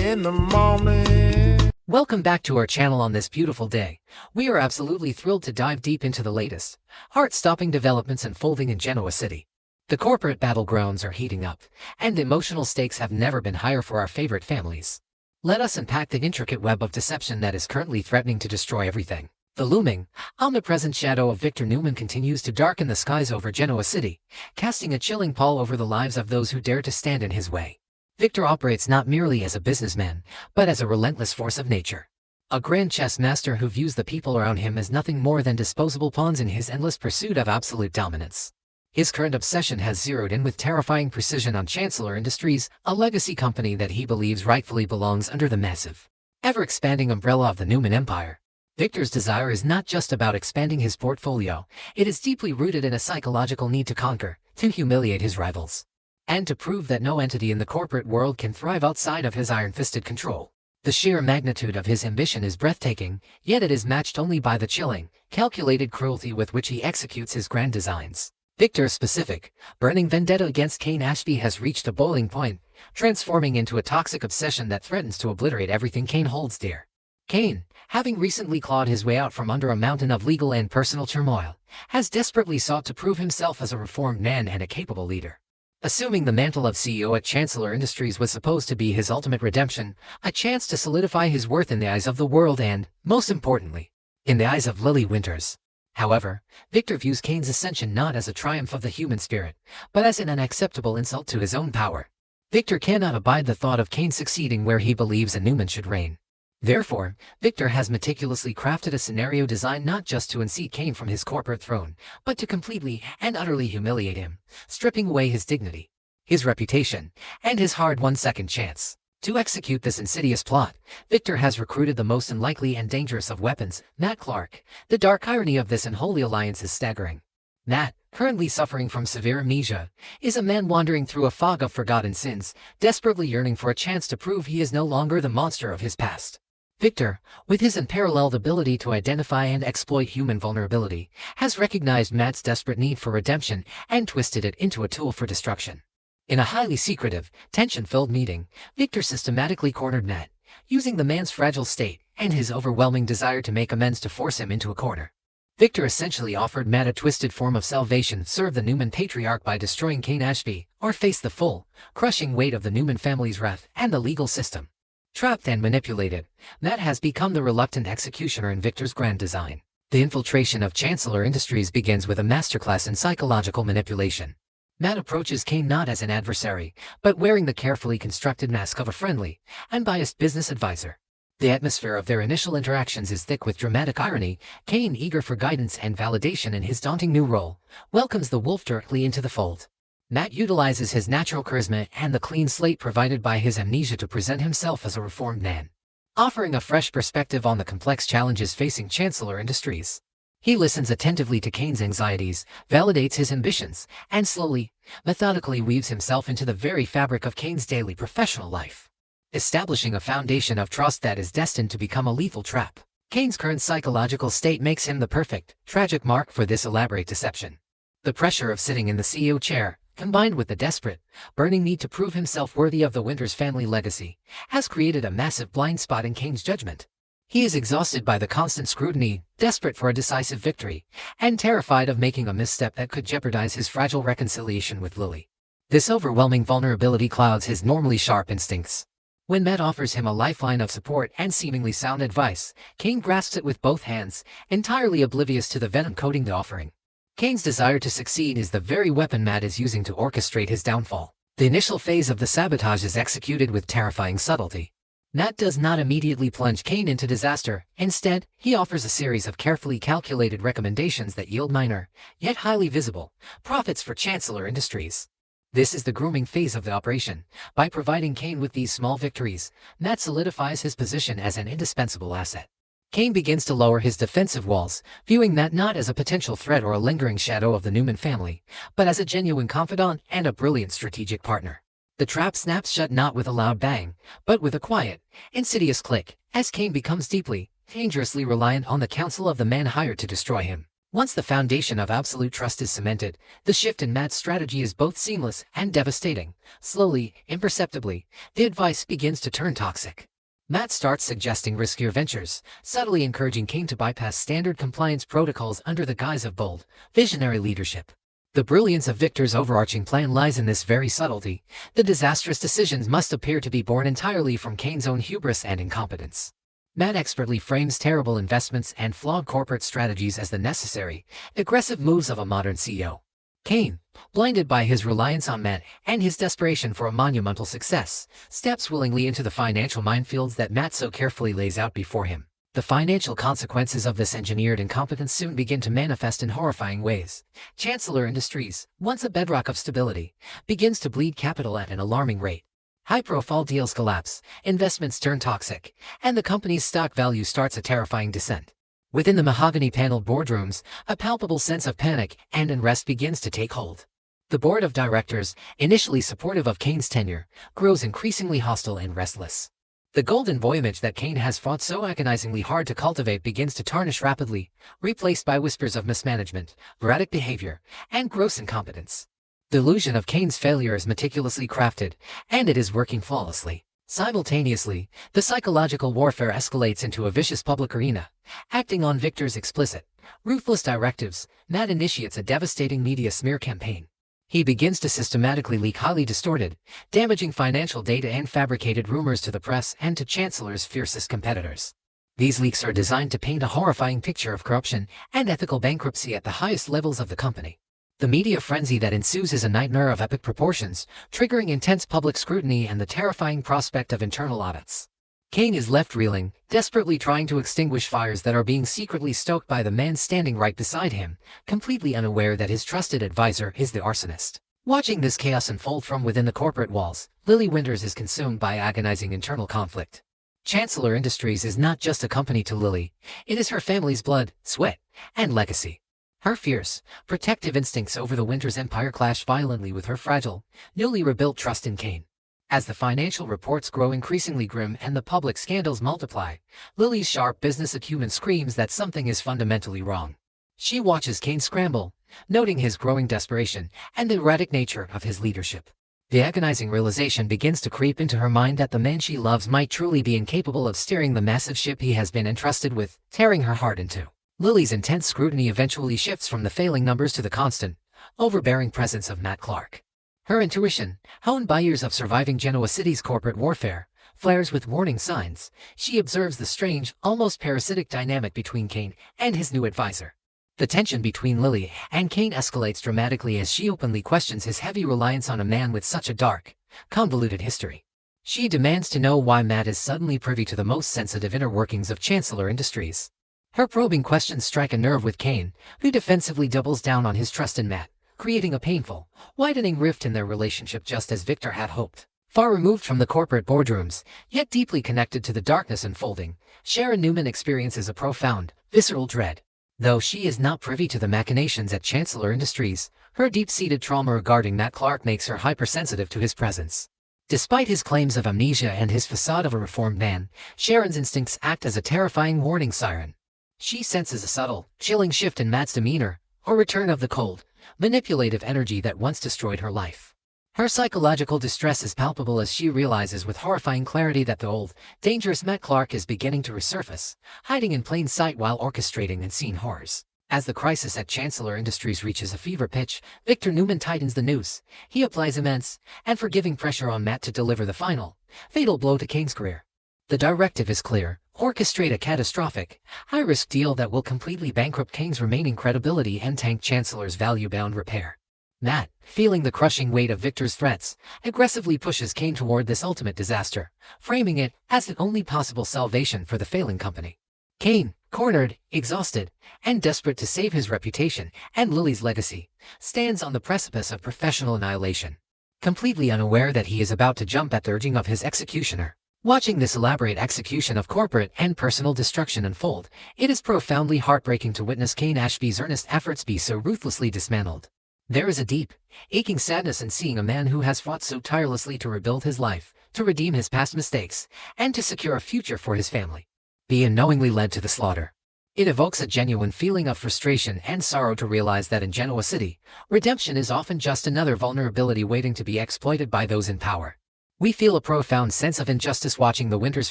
in the morning. Welcome back to our channel on this beautiful day. We are absolutely thrilled to dive deep into the latest, heart-stopping developments unfolding in Genoa City. The corporate battlegrounds are heating up, and emotional stakes have never been higher for our favorite families. Let us unpack the intricate web of deception that is currently threatening to destroy everything. The looming, omnipresent shadow of Victor Newman continues to darken the skies over Genoa City, casting a chilling pall over the lives of those who dare to stand in his way. Victor operates not merely as a businessman, but as a relentless force of nature. A grand chess master who views the people around him as nothing more than disposable pawns in his endless pursuit of absolute dominance. His current obsession has zeroed in with terrifying precision on Chancellor Industries, a legacy company that he believes rightfully belongs under the massive, ever-expanding umbrella of the Newman Empire. Victor's desire is not just about expanding his portfolio, it is deeply rooted in a psychological need to conquer, to humiliate his rivals, and to prove that no entity in the corporate world can thrive outside of his iron-fisted control. The sheer magnitude of his ambition is breathtaking, yet it is matched only by the chilling, calculated cruelty with which he executes his grand designs. Victor's specific, burning vendetta against Cain Ashby has reached a boiling point, transforming into a toxic obsession that threatens to obliterate everything Cain holds dear. Cain, having recently clawed his way out from under a mountain of legal and personal turmoil, has desperately sought to prove himself as a reformed man and a capable leader. Assuming the mantle of CEO at Chancellor Industries was supposed to be his ultimate redemption, a chance to solidify his worth in the eyes of the world and, most importantly, in the eyes of Lily Winters. However, Victor views Cain's ascension not as a triumph of the human spirit, but as an unacceptable insult to his own power. Victor cannot abide the thought of Cain succeeding where he believes a Newman should reign. Therefore, Victor has meticulously crafted a scenario designed not just to unseat Cain from his corporate throne, but to completely and utterly humiliate him, stripping away his dignity, his reputation, and his hard-won second chance. To execute this insidious plot, Victor has recruited the most unlikely and dangerous of weapons, Matt Clark. The dark irony of this unholy alliance is staggering. Matt, currently suffering from severe amnesia, is a man wandering through a fog of forgotten sins, desperately yearning for a chance to prove he is no longer the monster of his past. Victor, with his unparalleled ability to identify and exploit human vulnerability, has recognized Matt's desperate need for redemption and twisted it into a tool for destruction. In a highly secretive, tension-filled meeting, Victor systematically cornered Matt, using the man's fragile state and his overwhelming desire to make amends to force him into a corner. Victor essentially offered Matt a twisted form of salvation: serve the Newman patriarch by destroying Cain Ashby, or face the full, crushing weight of the Newman family's wrath and the legal system. Trapped and manipulated, Matt has become the reluctant executioner in Victor's grand design. The infiltration of Chancellor Industries begins with a masterclass in psychological manipulation. Matt approaches Cain not as an adversary, but wearing the carefully constructed mask of a friendly, unbiased business advisor. The atmosphere of their initial interactions is thick with dramatic irony. Cain, eager for guidance and validation in his daunting new role, welcomes the wolf directly into the fold. Matt utilizes his natural charisma and the clean slate provided by his amnesia to present himself as a reformed man, offering a fresh perspective on the complex challenges facing Chancellor Industries. He listens attentively to Cain's anxieties, validates his ambitions, and slowly, methodically weaves himself into the very fabric of Cain's daily professional life, establishing a foundation of trust that is destined to become a lethal trap. Cain's current psychological state makes him the perfect, tragic mark for this elaborate deception. The pressure of sitting in the CEO chair, combined with the desperate, burning need to prove himself worthy of the Winters family legacy, has created a massive blind spot in Cain's judgment. He is exhausted by the constant scrutiny, desperate for a decisive victory, and terrified of making a misstep that could jeopardize his fragile reconciliation with Lily. This overwhelming vulnerability clouds his normally sharp instincts. When Matt offers him a lifeline of support and seemingly sound advice, Cain grasps it with both hands, entirely oblivious to the venom coating the offering. Cain's desire to succeed is the very weapon Matt is using to orchestrate his downfall. The initial phase of the sabotage is executed with terrifying subtlety. Matt does not immediately plunge Cain into disaster. Instead, he offers a series of carefully calculated recommendations that yield minor, yet highly visible, profits for Chancellor Industries. This is the grooming phase of the operation. By providing Cain with these small victories, Matt solidifies his position as an indispensable asset. Cain begins to lower his defensive walls, viewing Matt not as a potential threat or a lingering shadow of the Newman family, but as a genuine confidant and a brilliant strategic partner. The trap snaps shut not with a loud bang, but with a quiet, insidious click, as Cain becomes deeply, dangerously reliant on the counsel of the man hired to destroy him. Once the foundation of absolute trust is cemented, the shift in Matt's strategy is both seamless and devastating. Slowly, imperceptibly, the advice begins to turn toxic. Matt starts suggesting riskier ventures, subtly encouraging Kane to bypass standard compliance protocols under the guise of bold, visionary leadership. The brilliance of Victor's overarching plan lies in this very subtlety. The disastrous decisions must appear to be born entirely from Kane's own hubris and incompetence. Matt expertly frames terrible investments and flawed corporate strategies as the necessary, aggressive moves of a modern CEO. Kane, blinded by his reliance on Matt and his desperation for a monumental success, steps willingly into the financial minefields that Matt so carefully lays out before him. The financial consequences of this engineered incompetence soon begin to manifest in horrifying ways. Chancellor Industries, once a bedrock of stability, begins to bleed capital at an alarming rate. High-profile deals collapse, investments turn toxic, and the company's stock value starts a terrifying descent. Within the mahogany-paneled boardrooms, a palpable sense of panic and unrest begins to take hold. The board of directors, initially supportive of Kane's tenure, grows increasingly hostile and restless. The golden boy image that Kane has fought so agonizingly hard to cultivate begins to tarnish rapidly, replaced by whispers of mismanagement, erratic behavior, and gross incompetence. The illusion of Kane's failure is meticulously crafted, and it is working flawlessly. Simultaneously, the psychological warfare escalates into a vicious public arena. Acting on Victor's explicit, ruthless directives, Matt initiates a devastating media smear campaign. He begins to systematically leak highly distorted, damaging financial data and fabricated rumors to the press and to Chancellor's fiercest competitors. These leaks are designed to paint a horrifying picture of corruption and ethical bankruptcy at the highest levels of the company. The media frenzy that ensues is a nightmare of epic proportions, triggering intense public scrutiny and the terrifying prospect of internal audits. Kane is left reeling, desperately trying to extinguish fires that are being secretly stoked by the man standing right beside him, completely unaware that his trusted advisor is the arsonist. Watching this chaos unfold from within the corporate walls, Lily Winters is consumed by agonizing internal conflict. Chancellor Industries is not just a company to Lily, it is her family's blood, sweat, and legacy. Her fierce, protective instincts over the Winters empire clash violently with her fragile, newly rebuilt trust in Kane. As the financial reports grow increasingly grim and the public scandals multiply, Lily's sharp business acumen screams that something is fundamentally wrong. She watches Kane scramble, noting his growing desperation and the erratic nature of his leadership. The agonizing realization begins to creep into her mind that the man she loves might truly be incapable of steering the massive ship he has been entrusted with, tearing her heart in two. Lily's intense scrutiny eventually shifts from the failing numbers to the constant, overbearing presence of Matt Clark. Her intuition, honed by years of surviving Genoa City's corporate warfare, flares with warning signs. She observes the strange, almost parasitic dynamic between Kane and his new advisor. The tension between Lily and Kane escalates dramatically as she openly questions his heavy reliance on a man with such a dark, convoluted history. She demands to know why Matt is suddenly privy to the most sensitive inner workings of Chancellor Industries. Her probing questions strike a nerve with Kane, who defensively doubles down on his trust in Matt, creating a painful, widening rift in their relationship just as Victor had hoped. Far removed from the corporate boardrooms, yet deeply connected to the darkness unfolding, Sharon Newman experiences a profound, visceral dread. Though she is not privy to the machinations at Chancellor Industries, her deep-seated trauma regarding Matt Clark makes her hypersensitive to his presence. Despite his claims of amnesia and his facade of a reformed man, Sharon's instincts act as a terrifying warning siren. She senses a subtle, chilling shift in Matt's demeanor, or return of the cold, manipulative energy that once destroyed her life. Her psychological distress is palpable as she realizes with horrifying clarity that the old, dangerous Matt Clark is beginning to resurface, hiding in plain sight while orchestrating unseen horrors. As the crisis at Chancellor Industries reaches a fever pitch, Victor Newman tightens the noose. He applies immense, and forgiving pressure on Matt to deliver the final, fatal blow to Kane's career. The directive is clear: orchestrate a catastrophic, high-risk deal that will completely bankrupt Kane's remaining credibility and tank Chancellor's value-bound repair. Matt, feeling the crushing weight of Victor's threats, aggressively pushes Kane toward this ultimate disaster, framing it as the only possible salvation for the failing company. Kane, cornered, exhausted, and desperate to save his reputation and Lily's legacy, stands on the precipice of professional annihilation. Completely unaware that he is about to jump at the urging of his executioner. Watching this elaborate execution of corporate and personal destruction unfold, it is profoundly heartbreaking to witness Kane Ashby's earnest efforts be so ruthlessly dismantled. There is a deep, aching sadness in seeing a man who has fought so tirelessly to rebuild his life, to redeem his past mistakes, and to secure a future for his family, be unknowingly led to the slaughter. It evokes a genuine feeling of frustration and sorrow to realize that in Genoa City, redemption is often just another vulnerability waiting to be exploited by those in power. We feel a profound sense of injustice watching the Winters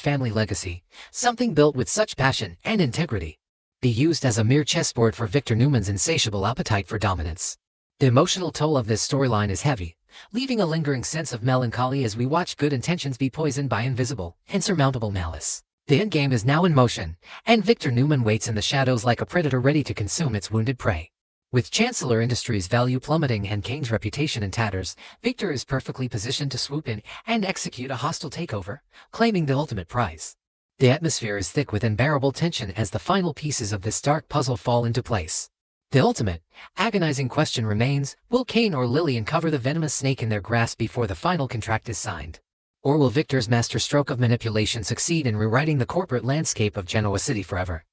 family legacy, something built with such passion and integrity, be used as a mere chessboard for Victor Newman's insatiable appetite for dominance. The emotional toll of this storyline is heavy, leaving a lingering sense of melancholy as we watch good intentions be poisoned by invisible, insurmountable malice. The endgame is now in motion, and Victor Newman waits in the shadows like a predator ready to consume its wounded prey. With Chancellor Industries' value plummeting and Kane's reputation in tatters, Victor is perfectly positioned to swoop in and execute a hostile takeover, claiming the ultimate prize. The atmosphere is thick with unbearable tension as the final pieces of this dark puzzle fall into place. The ultimate, agonizing question remains, will Kane or Lillian cover the venomous snake in their grasp before the final contract is signed? Or will Victor's masterstroke of manipulation succeed in rewriting the corporate landscape of Genoa City forever?